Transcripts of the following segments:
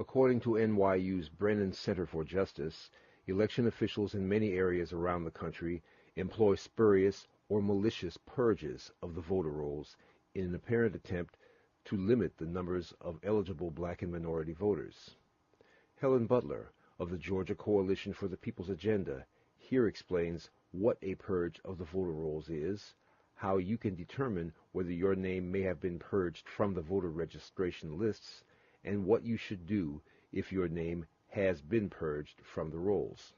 According to NYU's Brennan Center for Justice, election officials in many areas around the country employ spurious or malicious purges of the voter rolls in an apparent attempt to limit the numbers of eligible black and minority voters. Helen Butler of the Georgia Coalition for the People's Agenda here explains what a purge of the voter rolls is, how you can determine whether your name may have been purged from the voter registration lists, and what you should do if your name has been purged from the rolls.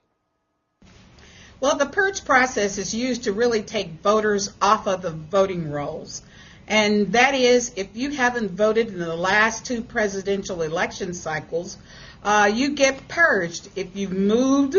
Well, the purge process is used to really take voters off of the voting rolls. And that is, if you haven't voted in the last two presidential election cycles, you get purged. If you've moved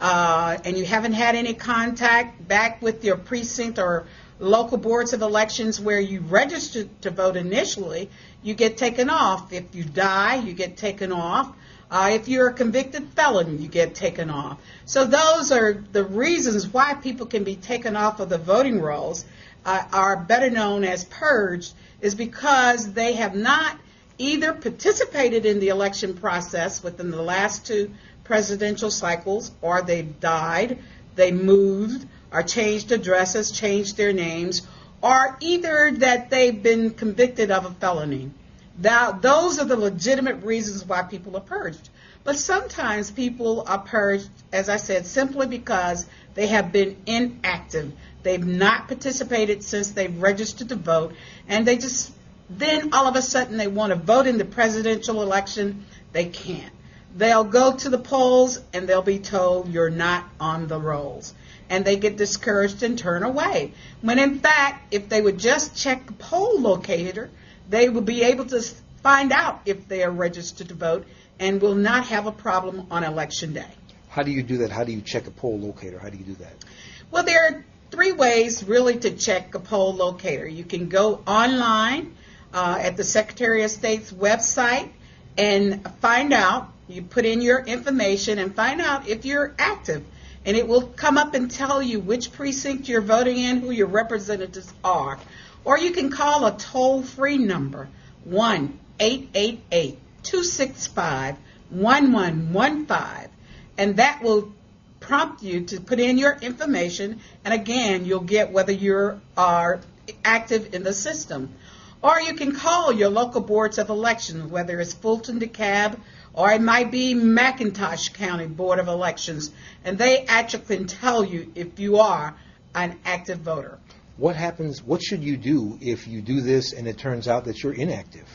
and you haven't had any contact back with your precinct or local boards of elections where you registered to vote initially, you get taken off. If you die, you get taken off. If you're a convicted felon, you get taken off. So those are the reasons why people can be taken off of the voting rolls, are better known as purged, is because they have not either participated in the election process within the last two presidential cycles, or they've died, they moved, or changed addresses, changed their names, or either that they've been convicted of a felony. Now, those are the legitimate reasons why people are purged. But sometimes people are purged, as I said, simply because they have been inactive. They've not participated since they've registered to vote, and they just, then all of a sudden they want to vote in the presidential election. They can't. They'll go to the polls and they'll be told you're not on the rolls, and they get discouraged and turn away. When in fact, if they would just check the poll locator, they will be able to find out if they are registered to vote and will not have a problem on election day. How do you do that? How do you check a poll locator? How do you do that? Well, there are three ways really to check a poll locator. You can go online at the Secretary of State's website and find out. You put in your information and find out if you're active, and it will come up and tell you which precinct you're voting in, who your representatives are. Or you can call a toll-free number, 1-888-265-1115, and that will prompt you to put in your information, and again, you'll get whether you are active in the system. Or you can call your local boards of elections, whether it's Fulton, DeKalb, or it might be McIntosh County Board of Elections, and they actually can tell you if you are an active voter. What happens, what should you do if you do this and it turns out that you're inactive?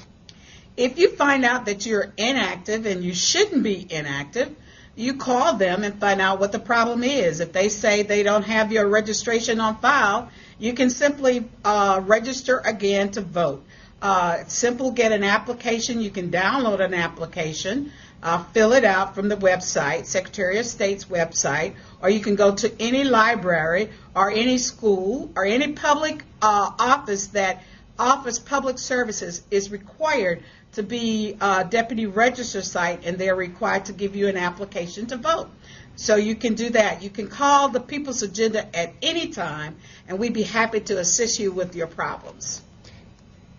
If you find out that you're inactive and you shouldn't be inactive, you call them and find out what the problem is. If they say they don't have your registration on file, you can simply register again to vote. It's simple. Get an application. You can download an application, fill it out from the website, Secretary of State's website, or you can go to any library or any school or any public office that offers public services is required to be a deputy register site, and they're required to give you an application to vote. So you can do that. You can call the People's Agenda at any time, and we'd be happy to assist you with your problems.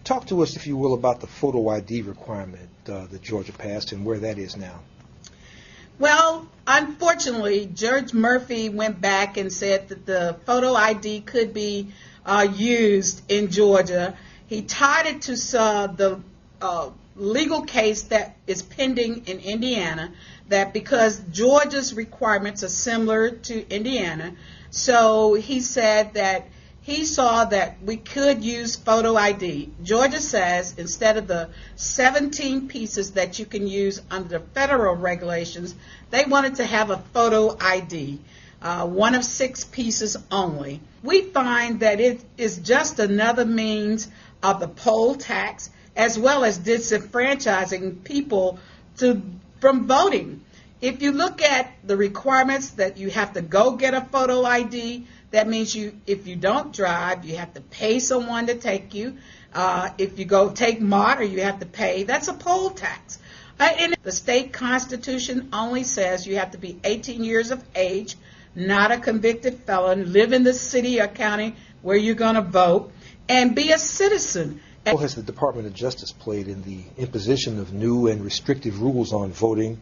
Talk to us, if you will, about the photo ID requirement that Georgia passed and where that is now. Well, unfortunately, Judge Murphy went back and said that the photo ID could be used in Georgia. He tied it to the legal case that is pending in Indiana, that because Georgia's requirements are similar to Indiana, so he said that he saw that we could use photo ID. Georgia says instead of the 17 pieces that you can use under the federal regulations, they wanted to have a photo ID, one of 6 pieces only. We find that it is just another means of the poll tax, as well as disenfranchising people from voting. If you look at the requirements that you have to go get a photo ID, that means if you don't drive, you have to pay someone to take you. If you go take MOT, or you have to pay, that's a poll tax. And the state constitution only says you have to be 18 years of age, not a convicted felon, live in the city or county where you're going to vote, and be a citizen. role has the Department of Justice played in the imposition of new and restrictive rules on voting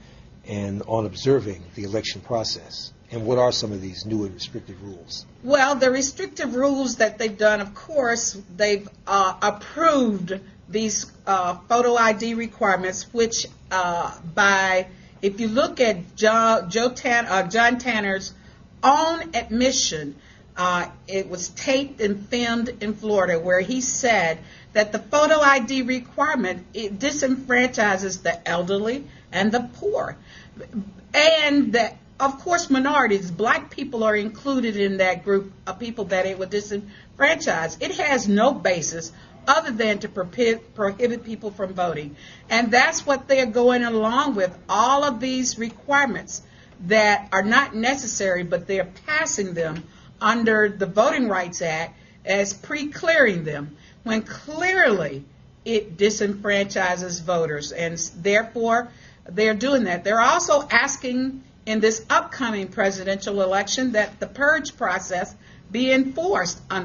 and on observing the election process? And what are some of these new and restrictive rules? Well, the restrictive rules that they've done, of course, they've approved these photo ID requirements, which if you look at John Tanner's own admission, it was taped and filmed in Florida, where he said that the photo ID requirement, it disenfranchises the elderly and the poor, and that, of course, minorities, black people are included in that group of people that it would disenfranchise. It has no basis other than to prohibit people from voting. And that's what they're going along with, all of these requirements that are not necessary, but they're passing them under the Voting Rights Act as pre-clearing them, when clearly it disenfranchises voters, and therefore they're doing that. They're also asking in this upcoming presidential election that the purge process be enforced under